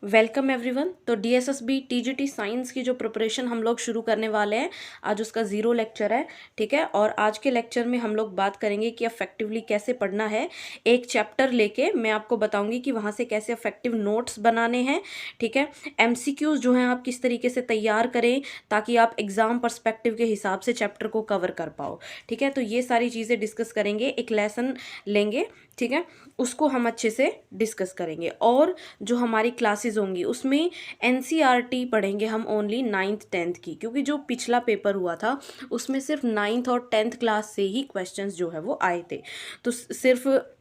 Welcome everyone. तो DSSB TGT science की जो प्रिपरेशन हम लोग शुरू करने वाले हैं, आज उसका ज़ीरो लेक्चर है। ठीक है, और आज के लेक्चर में हम लोग बात करेंगे कि अफेक्टिवली कैसे पढ़ना है। एक चैप्टर लेके मैं आपको बताऊंगी कि वहाँ से कैसे अफेक्टिव नोट्स बनाने हैं। ठीक है, एमसीक्यूज जो हैं आप किस तरीके से तैयार करें ताकि आप एग्जाम पर्सपेक्टिव के हिसाब से चैप्टर को कवर कर पाओ। ठीक है, तो ये सारी चीज़ें डिस्कस करेंगे, एक लेसन लेंगे। ठीक है, उसको हम अच्छे से डिस्कस करेंगे। और जो हमारी क्लासेस होंगी उसमें एनसीईआरटी पढ़ेंगे हम ओनली 9th 10th की, क्योंकि जो पिछला पेपर हुआ था उसमें सिर्फ 9th और 10th क्लास से ही क्वेश्चंस जो है वो आए थे। तो सिर्फ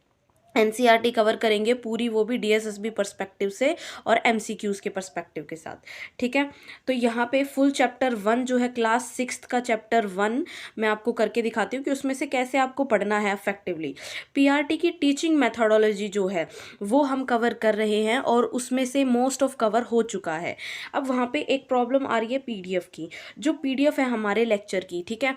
एनसीईआरटी कवर करेंगे पूरी, वो भी डीएसएसबी पर्सपेक्टिव से और एमसीक्यूज के पर्सपेक्टिव के साथ। ठीक है, तो यहाँ पे फुल चैप्टर 1 जो है क्लास 6th का चैप्टर 1 मैं आपको करके दिखाती हूँ कि उसमें से कैसे आपको पढ़ना है अफेक्टिवली। पीआरटी की टीचिंग मेथोडोलॉजी जो है वो हम कवर कर रहे हैं और उसमें से मोस्ट ऑफ कवर हो चुका है। अब वहाँ पे एक प्रॉब्लम आ रही है पीडीएफ की, जो पीडीएफ है हमारे लेक्चर की। ठीक है,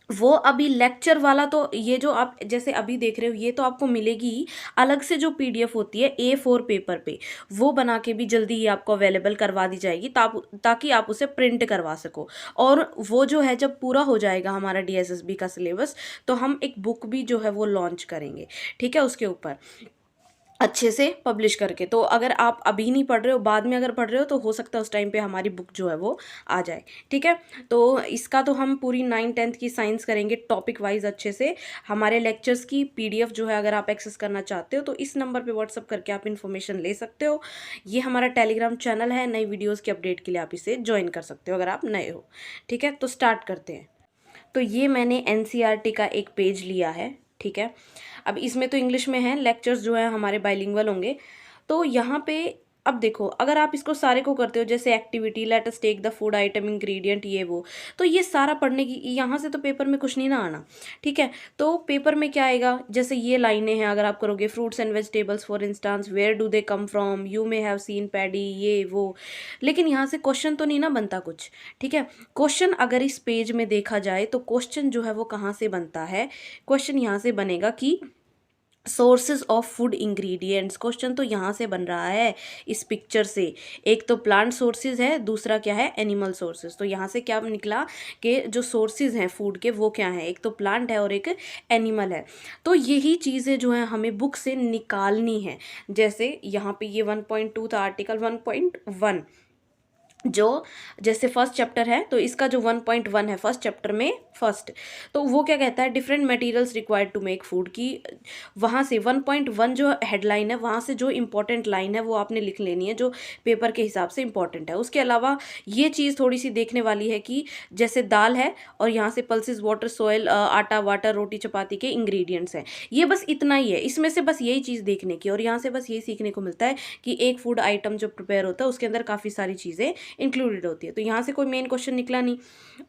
वो अभी लेक्चर वाला तो ये जो आप जैसे अभी देख रहे हो ये तो आपको मिलेगी ही। अलग से जो पीडीएफ होती है A4 पेपर पे, वो बना के भी जल्दी ही आपको अवेलेबल करवा दी जाएगी ताकि आप उसे प्रिंट करवा सको। और वो जो है जब पूरा हो जाएगा हमारा डीएसएसबी का सिलेबस, तो हम एक बुक भी जो है वो लॉन्च करेंगे। ठीक है, उसके ऊपर अच्छे से पब्लिश करके। तो अगर आप अभी नहीं पढ़ रहे हो, बाद में अगर पढ़ रहे हो, तो हो सकता है उस टाइम पे हमारी बुक जो है वो आ जाए। ठीक है, तो इसका तो हम पूरी 9th 10th की साइंस करेंगे टॉपिक वाइज अच्छे से। हमारे लेक्चर्स की पीडीएफ जो है अगर आप एक्सेस करना चाहते हो तो इस नंबर पे व्हाट्सअप करके आप इन्फॉर्मेशन ले सकते हो। ये हमारा टेलीग्राम चैनल है, नई वीडियोज़ के अपडेट के लिए आप इसे ज्वाइन कर सकते हो अगर आप नए हो। ठीक है, तो स्टार्ट करते हैं। तो ये मैंने एनसीईआरटी का एक पेज लिया है। ठीक है, अब इसमें तो इंग्लिश में है, लेक्चर्स जो है हमारे बाइलिंगुअल होंगे। तो यहाँ पे अब देखो, अगर आप इसको सारे को करते हो जैसे activity, let us take the food item, ingredient, ये वो, तो ये सारा पढ़ने की यहाँ से तो पेपर में कुछ नहीं ना आना। ठीक है, तो पेपर में क्या आएगा, जैसे ये लाइनें हैं अगर आप करोगे, fruits and vegetables for instance, where do they come from, you may have seen paddy, ये वो। लेकिन यहाँ से क्वेश्चन तो नहीं ना बनता कुछ। ठीक है, क्वेश्चन अगर इस पेज में देखा जाए तो क्वेश्चन जो है वो कहाँ से बनता है, क्वेश्चन यहाँ से बनेगा कि sources of food ingredients. Question तो यहाँ से बन रहा है इस पिक्चर से। एक तो प्लांट सोर्सेज है, दूसरा क्या है, एनिमल सोर्सेज। तो यहाँ से क्या निकला कि जो सोर्सेज हैं फूड के वो क्या हैं, एक तो प्लांट है और एक एनिमल है। तो यही चीज़ें जो है हमें बुक से निकालनी है। जैसे यहाँ पे ये 1.2 था, आर्टिकल 1.1 जो जैसे फर्स्ट चैप्टर है, तो इसका जो 1.1 है फर्स्ट चैप्टर में फर्स्ट, तो वो क्या कहता है, different materials required to make food की। वहाँ से 1.1 जो हेडलाइन है, वहाँ से जो इंपॉर्टेंट लाइन है वो आपने लिख लेनी है जो पेपर के हिसाब से इंपॉर्टेंट है। उसके अलावा ये चीज़ थोड़ी सी देखने वाली है कि जैसे दाल है और यहाँ से पल्सेस, वाटर, सोयल, आटा, वाटर, रोटी, चपाती के इंग्रेडिएंट्स हैं। ये बस इतना ही है, इसमें से बस यही चीज़ देखने की, और यहाँ से बस यही सीखने को मिलता है कि एक फूड आइटम जो प्रिपेयर होता है उसके अंदर काफ़ी सारी चीज़ें इंक्लूडेड होती है। तो यहाँ से कोई मेन क्वेश्चन निकला नहीं।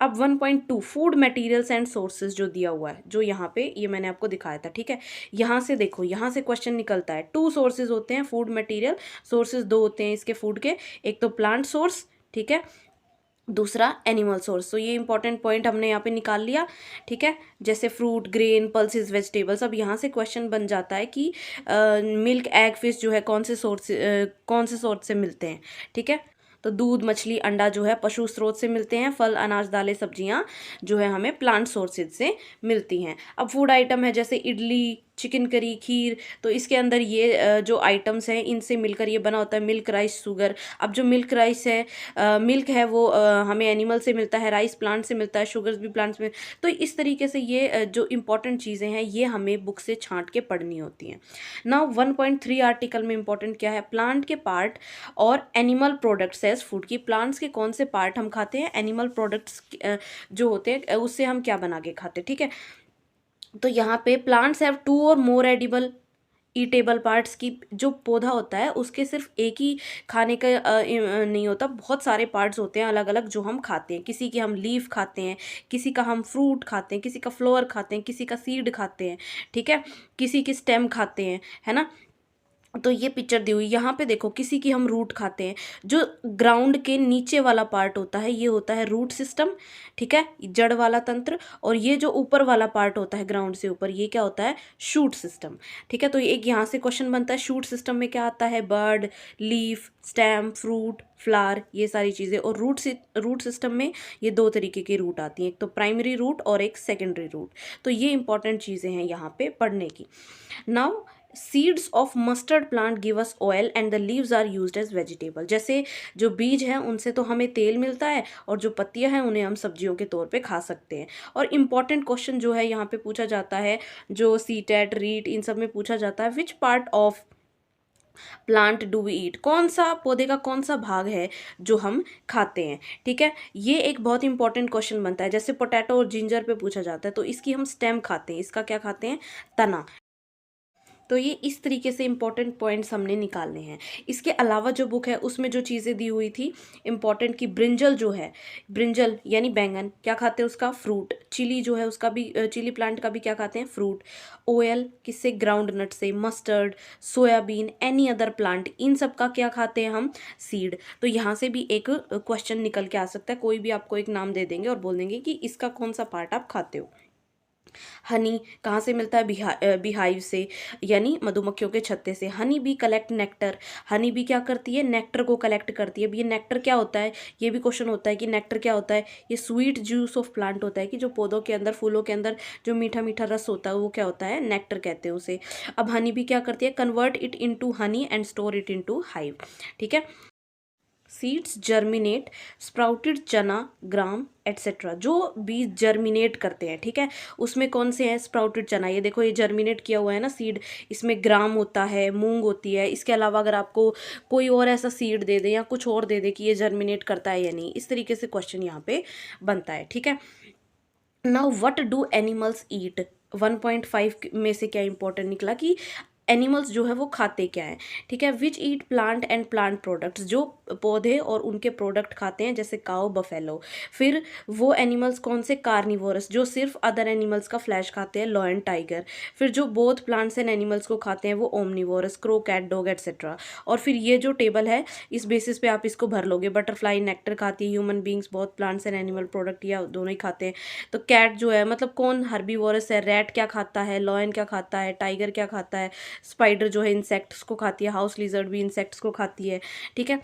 अब 1.2 फूड मटेरियल्स एंड सोर्सेज जो दिया हुआ है, जो यहाँ पे ये मैंने आपको दिखाया था। ठीक है, यहाँ से देखो, यहाँ से क्वेश्चन निकलता है। 2 सोर्सेज होते हैं फूड मटेरियल, सोर्सेज 2 होते हैं इसके फूड के, एक तो प्लांट सोर्स, ठीक है, दूसरा एनिमल सोर्स। तो ये इंपॉर्टेंट पॉइंट हमने यहाँ पे निकाल लिया। ठीक है, जैसे फ्रूट, ग्रेन, पल्सेस, वेजिटेबल्स। अब यहाँ से क्वेश्चन बन जाता है कि मिल्क, एग, फिश जो है कौन से सोर्स से मिलते हैं। ठीक है, तो दूध, मछली, अंडा जो है पशु स्रोत से मिलते हैं। फल, अनाज, दालें, सब्जियां जो है हमें प्लांट सोर्सेज से मिलती हैं। अब फूड आइटम है जैसे इडली, चिकन करी, खीर, तो इसके अंदर ये जो आइटम्स हैं इनसे मिलकर ये बना होता है मिल्क, राइस, शुगर। अब जो मिल्क राइस है, मिल्क है वो हमें एनिमल से मिलता है, राइस प्लांट से मिलता है, शुगर्स भी प्लांट्स में। तो इस तरीके से ये जो इंपॉर्टेंट चीज़ें हैं ये हमें बुक से छांट के पढ़नी होती हैं। नाउ 1.3 आर्टिकल में इंपॉर्टेंट क्या है, प्लांट के पार्ट और एनिमल प्रोडक्ट्स एज फूड की। प्लांट्स के कौन से पार्ट हम खाते हैं, एनिमल प्रोडक्ट्स जो होते हैं उससे हम क्या बना के खाते हैं। ठीक है, तो यहाँ पे प्लांट्स हैव 2 और मोर एडिबल ईटेबल पार्ट्स की। जो पौधा होता है उसके सिर्फ एक ही खाने का नहीं होता, बहुत सारे पार्ट्स होते हैं अलग अलग जो हम खाते हैं। किसी की हम लीफ खाते हैं, किसी का हम फ्रूट खाते हैं, किसी का फ्लोवर खाते हैं, किसी का सीड खाते हैं। ठीक है, किसी की स्टेम खाते हैं, है ना। तो ये पिक्चर दी हुई, यहाँ पे देखो किसी की हम रूट खाते हैं, जो ग्राउंड के नीचे वाला पार्ट होता है ये होता है रूट सिस्टम, ठीक है, जड़ वाला तंत्र। और ये जो ऊपर वाला पार्ट होता है ग्राउंड से ऊपर, ये क्या होता है, शूट सिस्टम, ठीक है। तो एक यहाँ से क्वेश्चन बनता है, शूट सिस्टम में क्या आता है, bird, leaf, stem, fruit, flower, ये सारी चीज़ें। और रूट सिस्टम में ये दो तरीके की रूट आती हैं, एक तो प्राइमरी रूट और एक सेकेंडरी रूट। तो ये इंपॉर्टेंट चीज़ें हैं यहाँ पे पढ़ने की। Now seeds of mustard plant give us oil and the leaves are used as vegetable. जैसे जो बीज हैं उनसे तो हमें तेल मिलता है, और जो पत्तियां हैं उन्हें हम सब्जियों के तौर पे खा सकते हैं। और इम्पॉर्टेंट क्वेश्चन जो है यहाँ पे पूछा जाता है, जो सीटेट, रीट, इन सब में पूछा जाता है, which part of plant do we eat, कौन सा पौधे का कौन सा भाग है जो हम खाते हैं, ठीक है। ये एक बहुत इंपॉर्टेंट क्वेश्चन बनता है। जैसे पोटैटो और जिंजर पे पूछा जाता है, तो इसकी हम स्टेम खाते हैं, इसका क्या खाते हैं, तना। तो ये इस तरीके से इंपॉर्टेंट पॉइंट्स हमने निकालने हैं। इसके अलावा जो बुक है उसमें जो चीज़ें दी हुई थी इंपॉर्टेंट, की ब्रिंजल जो है, ब्रिंजल यानी बैंगन, क्या खाते हैं, उसका फ्रूट। चिली जो है उसका भी, चिली प्लांट का भी क्या खाते हैं, फ्रूट। ऑयल किससे, ग्राउंड नट से। Mustard, soybean, any other plant, इन सब का क्या खाते हैं हम, सीड। तो यहाँ से भी एक क्वेश्चन निकल के आ सकता है, कोई भी आपको एक नाम दे देंगे और बोल देंगे कि इसका कौन सा पार्ट आप खाते हो। हनी कहाँ से मिलता है, बिहाइव से, यानी मधुमक्खियों के छत्ते से। Honey bee collect nectar, honey bee क्या करती है, नेक्टर को कलेक्ट करती है। अब ये नेक्टर क्या होता है, ये भी क्वेश्चन होता है कि नेक्टर क्या होता है। ये स्वीट जूस ऑफ प्लांट होता है, कि जो पौधों के अंदर, फूलों के अंदर जो मीठा मीठा रस होता है वो क्या होता है, नेक्टर कहते हैं उसे। अब हनी बी क्या करती है, convert it into honey and store it into hive, ठीक है। सीड्स जर्मिनेट, स्प्राउटेड चना, ग्राम एट्सेट्रा, जो बीज जर्मिनेट करते हैं, ठीक है, उसमें कौन से हैं, स्प्राउटेड चना, ये देखो ये जर्मिनेट किया हुआ है ना सीड, इसमें ग्राम होता है, मूंग होती है। इसके अलावा अगर आपको कोई और ऐसा सीड दे दे या कुछ और दे दे कि ये जर्मिनेट करता है या नहीं, इस तरीके से क्वेश्चन यहाँ पे बनता है, ठीक है। Now what do animals eat, 1.5 में से क्या इंपॉर्टेंट निकला कि एनिमल्स जो है वो खाते क्या हैं, ठीक है। Which eat plant and plant products, जो पौधे और उनके प्रोडक्ट खाते हैं, जैसे काउ, बफेलो। फिर वो एनिमल्स कौन से, कार्निवोरस, जो सिर्फ अदर एनिमल्स का फ्लैश खाते हैं, लॉयन, टाइगर। फिर जो बोथ प्लांट्स एंड एनिमल्स को खाते हैं वो omnivorous, crow, cat, dog etcetera. और फिर ये जो टेबल है इस बेसिस पे आप इसको भर लोगे। बटरफ्लाई नेक्टर खाती है, human beings both plants and animal product या दोनों ही खाते हैं। तो कैट जो है मतलब कौन हर्बीवोरस है, रैट क्या खाता है, लॉयन क्या खाता है, टाइगर क्या खाता है, स्पाइडर जो है इंसेक्ट्स को खाती है, हाउस लिजर्ड भी इंसेक्ट्स को खाती है, ठीक है।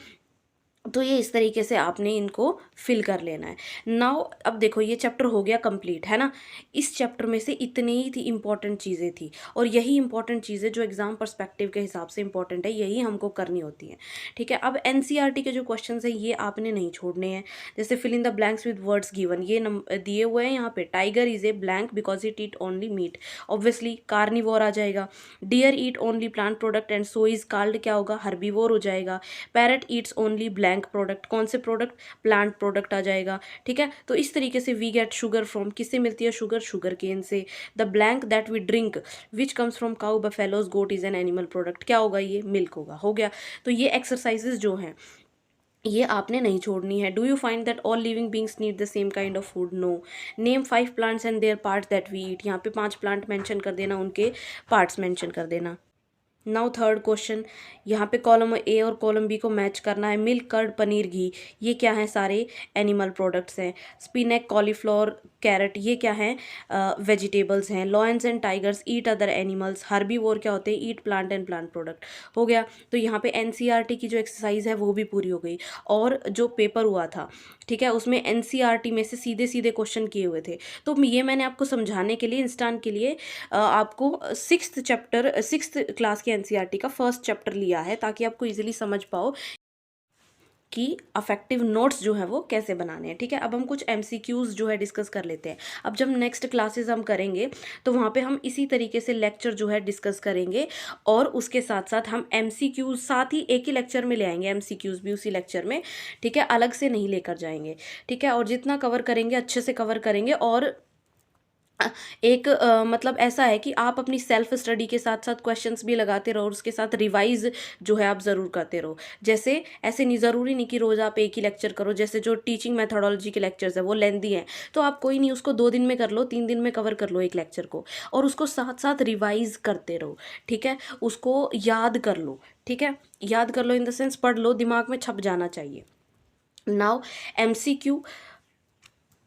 तो ये इस तरीके से आपने इनको फिल कर लेना है। नाउ अब देखो ये चैप्टर हो गया कंप्लीट, है ना। इस चैप्टर में से इतनी ही थी इंपॉर्टेंट चीज़ें थी, और यही इंपॉर्टेंट चीज़ें जो एग्जाम पर्सपेक्टिव के हिसाब से इंपॉर्टेंट है, यही हमको करनी होती हैं, ठीक है। अब एनसीईआरटी के जो क्वेश्चन है ये आपने नहीं छोड़ने हैं। जैसे fill in the blanks with words given, ये दिए हुए हैं यहाँ पे। Tiger is a blank because it eat only meat, obviously carnivore आ जाएगा। Deer eat only plant product and so is called क्या होगा, हर्बीवोर हो जाएगा। Parrot eats only blank product, कौन से प्रोडक्ट, प्लांट प्रोडक्ट आ जाएगा, ठीक है। तो इस तरीके से वी गेट शुगर फ्रॉम, किससे मिलती है शुगर, शुगर केन से। The blank that we drink which comes from cow, buffaloes, goat is an animal product, क्या होगा ये, मिल्क होगा। हो गया। तो ये एक्सरसाइजेज जो हैं ये आपने नहीं छोड़नी है। Do you find that all living beings need the same kind of food, no. Name 5 plants and their parts that we eat, यहाँ पे 5 प्लांट मेंशन कर देना, उनके पार्ट्स मेंशन कर देना। नाउ थर्ड क्वेश्चन, यहाँ पे कॉलम ए और कॉलम बी को मैच करना है। मिल्क, कर्ड, पनीर, घी, ये क्या है, सारे एनिमल प्रोडक्ट्स हैं। स्पिनैक, कॉलीफ्लावर, कैरेट, ये क्या हैं, वेजिटेबल्स हैं। Lions and tigers eat other animals, herbivore क्या होते हैं, ईट प्लांट एंड प्लांट प्रोडक्ट। हो गया। तो यहाँ पे एनसीईआरटी की जो एक्सरसाइज है वो भी पूरी हो गई, और जो पेपर हुआ था, ठीक है, उसमें एनसीईआरटी में से सीधे सीधे क्वेश्चन किए हुए थे। तो ये मैंने आपको समझाने के लिए, इंस्टांट के लिए आपको 6th क्लास के एनसीईआरटी का फर्स्ट चैप्टर लिया है, ताकि आपको इजीली समझ पाओ कि अफेक्टिव नोट्स जो है वो कैसे बनाने हैं, ठीक है। अब हम कुछ एमसीक्यूज जो है डिस्कस कर लेते हैं। अब जब नेक्स्ट क्लासेस हम करेंगे तो वहाँ पे हम इसी तरीके से लेक्चर जो है डिस्कस करेंगे, और उसके साथ साथ हम एमसीक्यूज साथ ही एक ही लेक्चर में ले आएंगे, एमसीक्यूज भी उसी लेक्चर में, ठीक है, अलग से नहीं लेकर जाएंगे, ठीक है। और जितना कवर करेंगे अच्छे से कवर करेंगे, और एक मतलब ऐसा है कि आप अपनी सेल्फ स्टडी के साथ साथ क्वेश्चंस भी लगाते रहो और उसके साथ रिवाइज जो है आप ज़रूर करते रहो। जैसे ऐसे नहीं, ज़रूरी नहीं कि रोज़ आप एक ही लेक्चर करो। जैसे जो टीचिंग मेथोडोलॉजी के लेक्चर्स है वो लेंदी हैं, तो आप कोई नहीं उसको 2 दिन में कर लो, 3 दिन में कवर कर लो एक लेक्चर को, और उसको साथ साथ रिवाइज करते रहो, ठीक है। उसको याद कर लो, ठीक है। याद कर लो इन द सेंस पढ़ लो, दिमाग में छप जाना चाहिए। Now MCQ,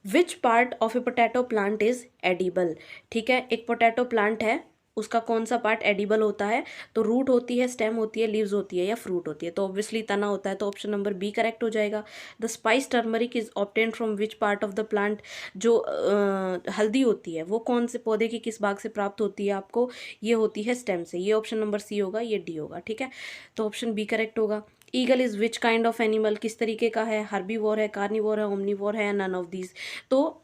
which part of A potato plant is edible, ठीक है। एक पोटैटो प्लांट है, उसका कौन सा पार्ट एडिबल होता है? तो रूट होती है, स्टेम होती है, लीव्स होती है, या फ्रूट होती है? तो ऑब्वियसली तना होता है, तो ऑप्शन नंबर बी करेक्ट हो जाएगा। The spice turmeric is obtained from which part of the plant, जो हल्दी होती है वो कौन से पौधे के किस भाग से प्राप्त होती है आपको? ये होती है स्टेम से। ये ऑप्शन नंबर सी होगा, ये डी होगा, ठीक है। तो ऑप्शन बी करेक्ट होगा। Eagle is which kind of animal, किस तरीके का है? हर्बीवोर है, कार्निवोर है, ओमनीवोर है, या नन ऑफ दीज? तो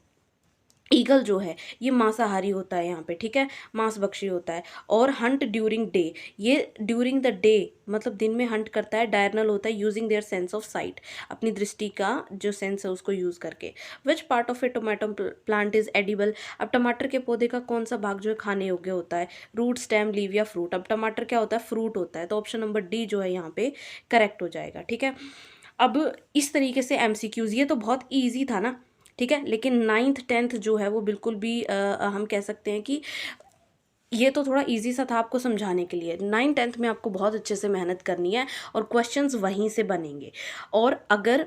ईगल जो है ये मांसाहारी होता है यहाँ पे, ठीक है, मांसभक्षी होता है। और हंट ड्यूरिंग डे, ये ड्यूरिंग द डे मतलब दिन में हंट करता है। डायरनल होता है, using their sense of site, अपनी दृष्टि का जो सेंस है उसको यूज करके। विच part of A tomato plant is edible, अब टमाटर के पौधे का कौन सा भाग जो है खाने योग्य होता है? रूट, स्टेम, लीव या फ्रूट? अब टमाटर क्या होता है? फ्रूट होता है, तो ऑप्शन नंबर डी जो है यहाँ पे करेक्ट हो जाएगा, ठीक है। अब इस तरीके से MCQs, ये तो बहुत ईजी था ना, ठीक है। लेकिन 9th 10th जो है वो बिल्कुल भी हम कह सकते हैं कि ये तो थोड़ा इजी सा था आपको समझाने के लिए। 9th 10th में आपको बहुत अच्छे से मेहनत करनी है और क्वेश्चंस वहीं से बनेंगे। और अगर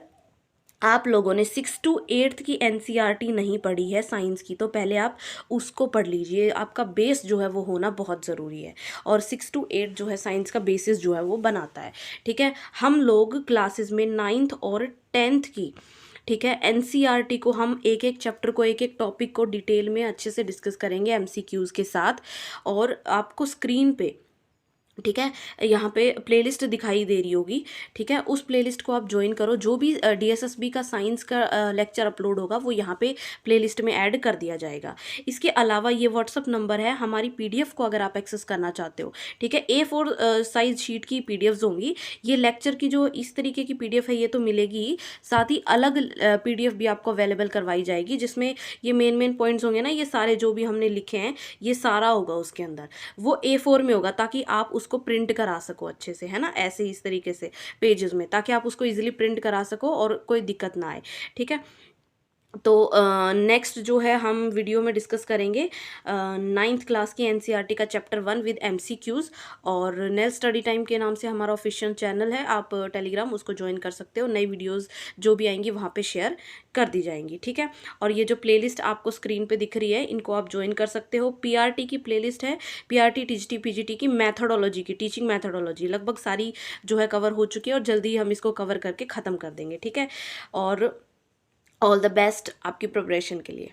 आप लोगों ने 6 to 8th की NCERT नहीं पढ़ी है साइंस की, तो पहले आप उसको पढ़ लीजिए। आपका बेस जो है वो होना बहुत ज़रूरी है, और 6 to 8 जो है साइंस का बेसिस जो है वो बनाता है, ठीक है। हम लोग क्लासेस में 9th और 10th की, ठीक है, NCERT को हम एक एक चैप्टर को, एक एक टॉपिक को डिटेल में अच्छे से डिस्कस करेंगे MCQs के साथ। और आपको स्क्रीन पे, ठीक है, यहाँ पे प्लेलिस्ट दिखाई दे रही होगी, ठीक है, उस प्लेलिस्ट को आप ज्वाइन करो। जो भी DSSB का साइंस का लेक्चर अपलोड होगा वो यहाँ पे प्लेलिस्ट में ऐड कर दिया जाएगा। इसके अलावा ये व्हाट्सअप नंबर है, हमारी PDF को अगर आप एक्सेस करना चाहते हो, ठीक है, A4 साइज शीट की PDFs होंगी। ये लेक्चर की जो इस तरीके की PDF है ये तो मिलेगी ही, साथ ही अलग PDF भी आपको अवेलेबल करवाई जाएगी, जिसमें ये मेन पॉइंट्स होंगे ना, ये सारे जो भी हमने लिखे हैं ये सारा होगा उसके अंदर। वो A4 में होगा, ताकि आप उसको प्रिंट करा सको अच्छे से, है ना, ऐसे इस तरीके से पेजेस में, ताकि आप उसको इजीली प्रिंट करा सको और कोई दिक्कत ना आए, ठीक है। तो नेक्स्ट जो है हम वीडियो में डिस्कस करेंगे 9th क्लास की NCERT का चैप्टर 1 विद MCQs। और नेल स्टडी टाइम के नाम से हमारा ऑफिशियल चैनल है, आप टेलीग्राम उसको ज्वाइन कर सकते हो। नई वीडियोस जो भी आएंगी वहाँ पे शेयर कर दी जाएंगी, ठीक है। और ये जो प्लेलिस्ट आपको स्क्रीन पे दिख रही है इनको आप ज्वाइन कर सकते हो। PRT की प्लेलिस्ट है, PRT TGT PGT की मैथोडोलॉजी की, टीचिंग मैथोडोलॉजी लगभग सारी जो है कवर हो चुकी है, और जल्दी ही हम इसको कवर करके ख़त्म कर देंगे, ठीक है। और ऑल द बेस्ट आपकी प्रिपरेशन के लिए।